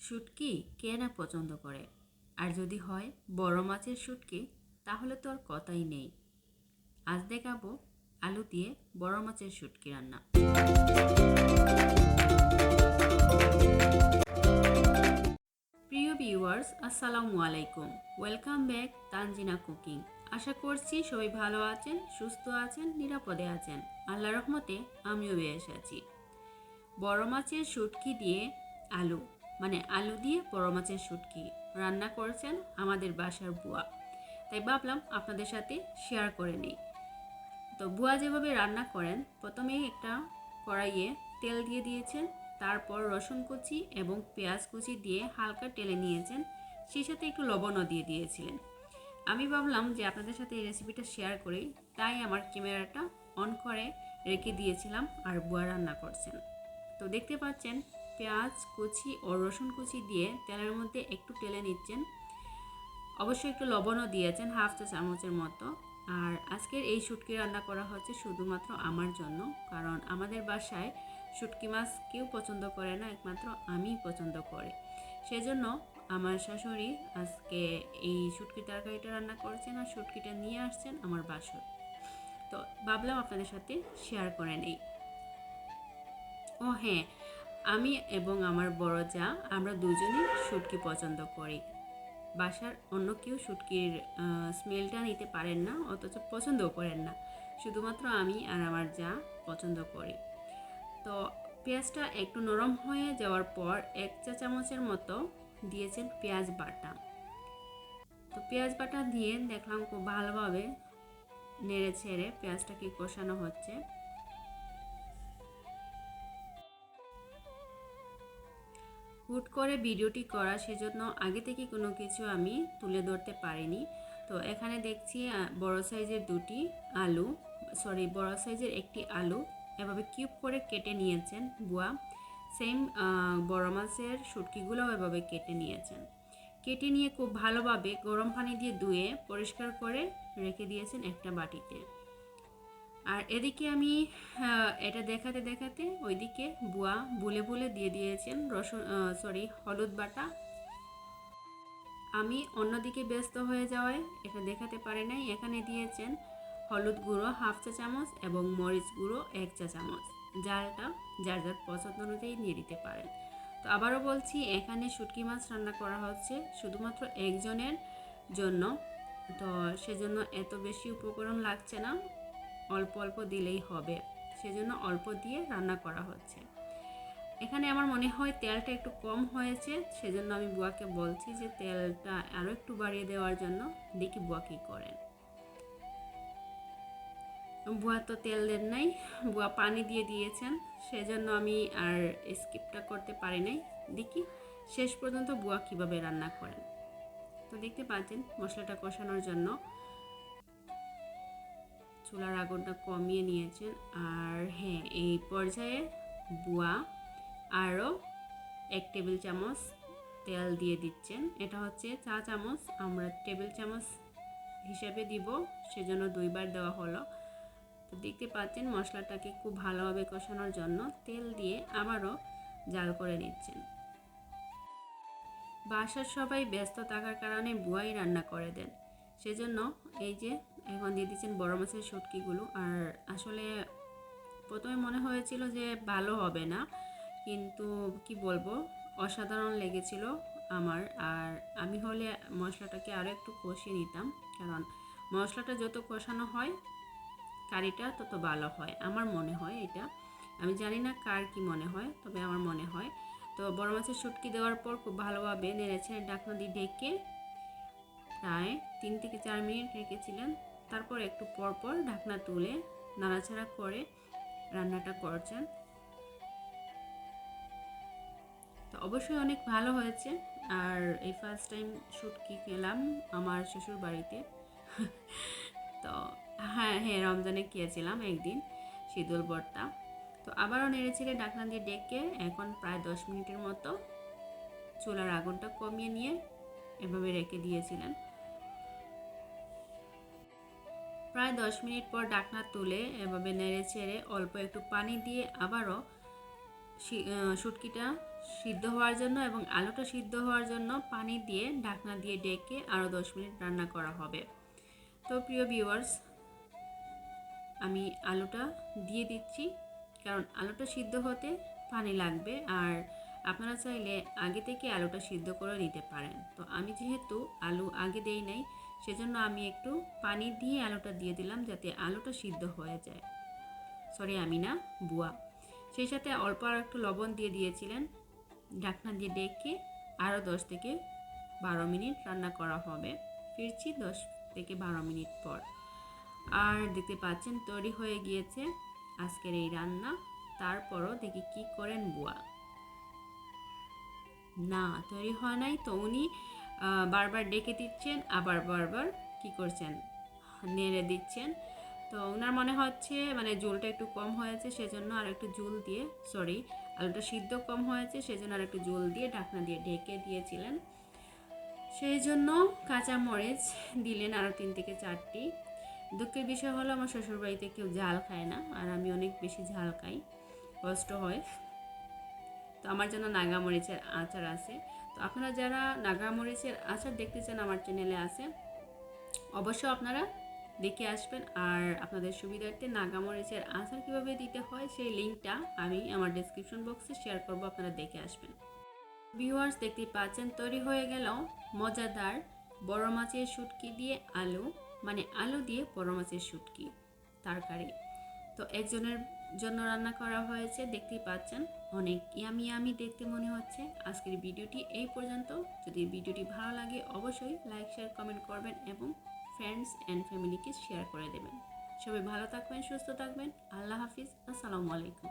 শুটকি কে না পছন্দ করে, আর যদি হয় বড় মাছের শুটকি তাহলে তো আর কথাই নেই। আজ দেখাবো আলু দিয়ে বড় মাছের শুটকি রান্না। প্রিয় ভিউয়ার্স, আসসালামু আলাইকুম। Welcome back Tanjina cooking. আশা করছি সবাই ভালো আছেন, সুস্থ আছেন, নিরাপদে আছেন। আল্লাহর রহমতে আমিও বেশ আছি। বড় মাছের শুটকি দিয়ে আলু আলু দিয়ে বড় মাছের শুটকি রান্না করেছেন আমাদের বাসার বুয়া। তাই ভাবলাম আপনাদের সাথে শেয়ার করে নিই। তো বুয়া যেভাবে রান্না করেন, প্রথমেই একটা কড়াইয়ে তেল দিয়ে দিয়েছেন, তারপর রসুন কুচি এবং পেঁয়াজ কুচি দিয়ে হালকা টেলে নিয়েছেন, সেই সাথে একটু লবণও দিয়ে দিয়েছিলেন। আমি ভাবলাম যে আপনাদের সাথে এই রেসিপিটা শেয়ার করি, তাই আমার ক্যামেরাটা অন করে রেখে দিয়েছিলাম আর বুয়া রান্না করছেন। তো দেখতে পাচ্ছেন পেঁয়াজ কুচি ও রসুন কুচি দিয়ে তেলের মধ্যে একটু টেলে নিচ্ছেন। অবশ্যই একটু লবণও দিয়েছেন, হাফ চা চামচের মতো। আর আজকের এই শুটকি রান্না করা হচ্ছে শুধুমাত্র আমার জন্য, কারণ আমাদের বাসায় শুটকি মাছ কেউ পছন্দ করে না, একমাত্র আমিই পছন্দ করি। সেজন্য আমার শাশুড়ি আজকে এই শুটকি তরকারিটা রান্না করেছেন আর শুটকিটা নিয়ে আসছেন আমার বাসর। তো ভাবলাম আপনাদের সাথে শেয়ার করে নেই। ও হ্যাঁ, আমি এবং আমার বড় যা আমরা দুজনেই শুটকি পছন্দ করি। বাসার অন্য কেউ শুটকির স্মেলটা নিতে পারেন না, অথচ পছন্দও করেন না। শুধুমাত্র আমি আর আমার যা পছন্দ করি। তো পেঁয়াজটা একটু নরম হয়ে যাওয়ার পর 1 চা চামচের মতো দিয়েছেন পেঁয়াজ বাটা। তো পেঁয়াজ বাটা দিয়ে দেখলাম খুব ভালোভাবে নেড়ে ছেড়ে পেঁয়াজটাকে কষানো হচ্ছে। হুট করে ভিডিওটি করা, সেজন্য আগে থেকে কোনো কিছু আমি তুলে ধরতে পারিনি। তো এখানে দেখছি বড় সাইজের বড় সাইজের একটি আলু এভাবে কিউব করে কেটে নিয়েছেন বুয়া। সেম বড় মাছের শুটকিগুলোও এভাবে কেটে নিয়েছেন। কেটে নিয়ে খুব ভালোভাবে গরম পানি দিয়ে ধুয়ে পরিষ্কার করে রেখে দিয়েছেন একটা বাটিতে। আর এদিকে আমি এটা দেখাতে দেখাতে ওইদিকে বুয়া বুলে বুলে দিয়ে দিয়েছেন হলুদ বাটা। আমি অন্যদিকে ব্যস্ত হয়ে যাওয়ায় এটা দেখাতে পারি নাই। এখানে দিয়েছেন হলুদ গুঁড়ো হাফ চা চামচ এবং মরিচ গুঁড়ো 1 চা চামচ। জালটা যার যার পছন্দ অনুযায়ী নিয়ে দিতে পারেন। তো আবারও বলছি, এখানে শুটকি মাছ রান্না করা হচ্ছে শুধুমাত্র একজনের জন্য। তো সেজন্য এত বেশি উপকরণ লাগছে না, অল্প অল্প দিলেই হবে। সেজন্য অল্প দিয়ে রান্না করা হচ্ছে। এখানে আমার মনে হয় তেলটা একটু কম হয়েছে, সেজন্য আমি বুয়াকে বলছি যে তেলটা আরও একটু বাড়িয়ে দেওয়ার জন্য। দেখি বুয়া কী করেন। বুয়া তো তেল দেন নাই, বুয়া পানি দিয়ে দিয়েছেন, সেজন্য আমি আর স্কিপটা করতে পারি নাই। দেখি শেষ পর্যন্ত বুয়া কীভাবে রান্না করেন। তো দেখতে পাচ্ছেন মশলাটা কষানোর জন্য চুলার আগুনটা কমিয়ে নিয়েছেন। আর হ্যাঁ, এই পর্যায়ে বুয়া আরও 1 টেবিল চামচ তেল দিয়ে দিচ্ছেন। এটা হচ্ছে চা চামচ, আমরা টেবিল চামচ হিসেবে দিব, সেজন্য 2 বার দেওয়া হলো। তো দেখতে পাচ্ছেন মশলাটাকে খুব ভালোভাবে কষানোর জন্য তেল দিয়ে আবারও জাল করে নিচ্ছেন। বাসার সবাই ব্যস্ত থাকার কারণে বুয়াই রান্না করে দেন, সেজন্য এই যে এখন দিয়ে দিচ্ছেন বড় মাছের শুটকিগুলো। আর আসলে প্রথমে মনে হয়েছিল যে ভালো হবে না, কিন্তু কি বলবো, অসাধারণ লেগেছিল আমার। আর আমি হলে মশলাটাকে আরও একটু কষিয়ে নিতাম, কারণ মশলাটা যত কষানো হয় কারিটা তত ভালো হয়, আমার মনে হয় এটা। আমি জানি না কার কি মনে হয়, তবে আমার মনে হয়। তো বড় মাছের শুটকি দেওয়ার পর খুব ভালোভাবে নেড়েছে, ঢাকনা দিয়ে ঢেকে প্রায় 3 থেকে 4 মিনিট রেখেছিলেন। তারপর একটু পরপর ঢাকনা তুলে নাড়াচাড়া করে রান্নাটা করছেন। তো অবশ্যই অনেক ভালো হয়েছে। আর এই ফার্স্ট টাইম শুটকি খেলাম আমার শ্বশুর বাড়িতে। তো হ্যাঁ হ্যাঁ, রমজানে খেয়েছিলাম একদিন শীতল ভর্তা। তো আবারও নেড়েচেড়ে ঢাকনা দিয়ে ডেকে এখন প্রায় 10 মিনিটের মতো চুলার আগুনটা কমিয়ে নিয়ে এভাবে রেখে দিয়েছিলেন। প্রায় 10 মিনিট পর ঢাকনা তুলে এভাবে নেড়ে ছেড়ে অল্প একটু পানি দিয়ে আবারও শুটকিটা সিদ্ধ হওয়ার জন্য এবং আলুটা সিদ্ধ হওয়ার জন্য পানি দিয়ে ঢাকনা দিয়ে ডেকে আরও 10 মিনিট রান্না করা হবে। তো প্রিয় ভিউয়ার্স, আমি আলুটা দিয়ে দিচ্ছি, কারণ আলুটা সিদ্ধ হতে পানি লাগবে। আর আপনারা চাইলে আগে থেকে আলুটা সিদ্ধ করে নিতে পারেন। তো আমি যেহেতু আলু আগে দেই নাই, সেজন্য আমি একটু পানি দিয়ে আলুটা দিয়ে দিলাম, যাতে আলুটা সিদ্ধ হয়ে যায়। সরি, আমি না, বুয়া। সেই সাথে অল্প আর একটু লবণ দিয়ে দিয়েছিলেন। ঢাকনা দিয়ে ডেকে আরও 10 থেকে 12 মিনিট রান্না করা হবে। ফিরছি 10 থেকে 12 মিনিট পর। আর দেখতে পাচ্ছেন তৈরি হয়ে গিয়েছে আজকের এই রান্না। তারপরও দেখি কি করেন বুয়া। না, তৈরি হয় নাই। তো উনি বারবার ডেকে দিচ্ছেন, আবার বারবার কি করছেন, নেড়ে দিচ্ছেন। তো ওনার মনে হচ্ছে মানে ঝোলটা একটু কম হয়েছে, সেজন্য আর একটু ঝোল দিয়ে, সরি, আলুটা সিদ্ধ কম হয়েছে, সেজন্য আর একটু ঝোল দিয়ে ঢাকনা দিয়ে ঢেকে দিয়েছিলেন। সেই জন্য কাঁচা মরিচ দিলেন আরও 3 থেকে 4টি। দুঃখের বিষয় হলো আমার শ্বশুরবাড়িতে কেউ ঝাল খায় না, আর আমি অনেক বেশি ঝাল খাই, কষ্ট হয়। তো আমার জন্য নাগামরিচের আচার আছে। তো আপনারা যারা নাগামরিচের আচার দেখতে চান, আমার চ্যানেলে আছে, অবশ্যই আপনারা দেখে আসবেন। আর আপনাদের সুবিধার্থে নাগামরিচের আচার কীভাবে দিতে হয় সেই লিঙ্কটা আমি আমার ডেসক্রিপশন বক্সে শেয়ার করব, আপনারা দেখে আসবেন। ভিউয়ার্স, দেখতেই পাচ্ছেন তৈরি হয়ে গেল মজাদার বড় মাছের শুটকি দিয়ে আলু, মানে আলু দিয়ে বড় মাছের শুটকি তরকারি। তো একজনের জন্য রান্না করা হয়েছে, দেখতেই পাচ্ছেন অনেক ইয়ামি ইয়ামি দেখতে মনে হচ্ছে। আজকের ভিডিওটি এই পর্যন্ত। যদি ভিডিওটি ভালো লাগে অবশ্যই লাইক, শেয়ার, কমেন্ট করবেন এবং ফ্রেন্ডস অ্যান্ড ফ্যামিলিকে শেয়ার করে দেবেন। সবাই ভালো থাকবেন, সুস্থ থাকবেন। আল্লাহ হাফিজ, আসসালামু আলাইকুম।